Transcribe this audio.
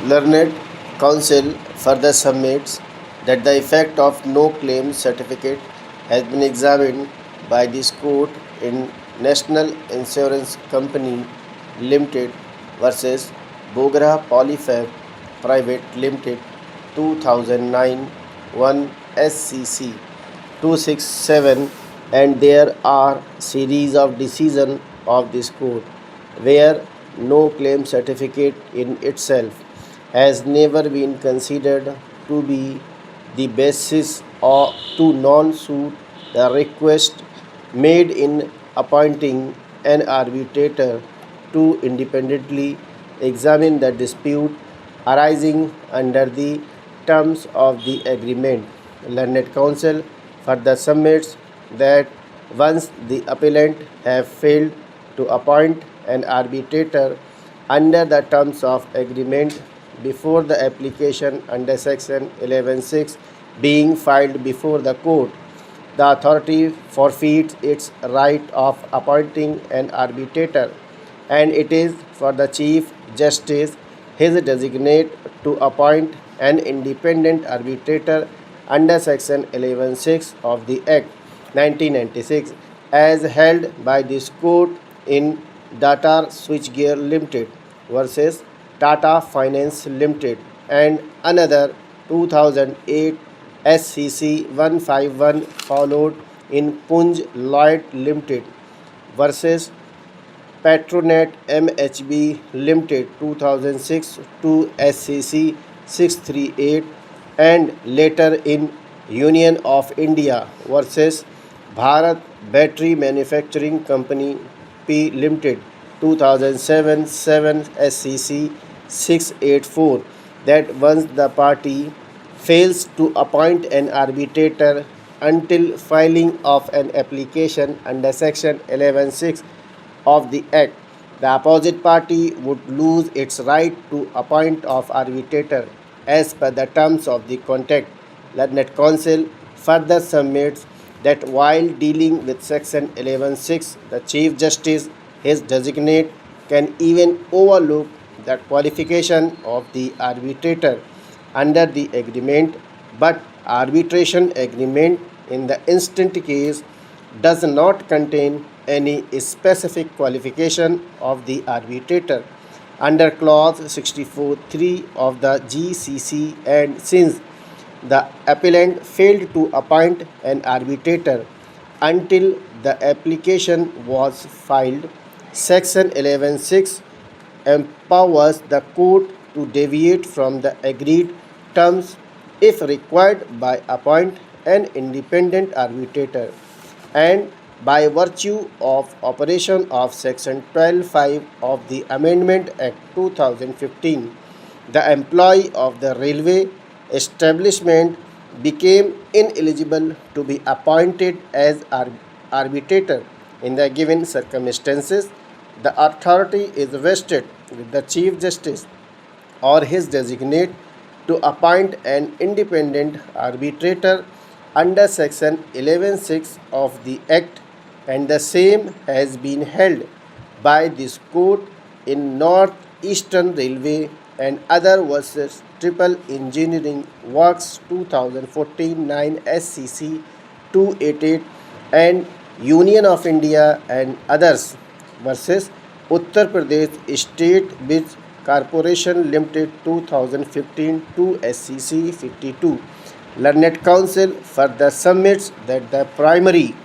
Learned Counsel further submits that the effect of no claim certificate has been examined by this court in National Insurance Company Limited versus Bogra Polyfab Private Limited 2009 1 SCC 267, and there are series of decisions of this court where no claim certificate in itself has never been considered to be the basis or to non-suit the request made in appointing an arbitrator to independently examine the dispute arising under the terms of the agreement. Learned counsel further submits that once the appellant have failed to appoint an arbitrator under the terms of agreement before the application under section 11(6) being filed before the court, the authority forfeits its right of appointing an arbitrator, and it is for the Chief Justice his designate to appoint an independent arbitrator under section 11(6) of the Act 1996 as held by this court in Tata Switchgear Limited versus Tata Finance Limited and another 2008 SCC 151 followed in Punj Lloyd Limited versus Petronet MHB Limited 2006 to SCC 638 and later in Union of India versus Bharat Battery Manufacturing Company P Limited 2007 7 SCC 684 that once the party fails to appoint an arbitrator until filing of an application under section 11(6) of the Act, the opposite party would lose its right to appoint of arbitrator as per the terms of the contract. Learned counsel further submits that while dealing with section 11(6), the Chief Justice, his designate, can even overlook the qualification of the arbitrator under the agreement, but arbitration agreement in the instant case does not contain any specific qualification of the arbitrator under clause 64(3) of the GCC, and since the appellant failed to appoint an arbitrator until the application was filed, section 11(6) empowers the court to deviate from the agreed terms if required by appoint an independent arbitrator, and by virtue of operation of section 12(5) of the Amendment Act 2015, the employee of the railway establishment became ineligible to be appointed as arbitrator in the given circumstances. The authority is vested with the Chief Justice or his designate to appoint an independent arbitrator under section 11(6) of the Act, and the same has been held by this court in North Eastern Railway and other versus Triple Engineering Works 2014 9 SCC 288 and Union of India and others versus Uttar Pradesh State Bridge Corporation Limited 2015 2 SCC 52. Learned counsel further submits that the primary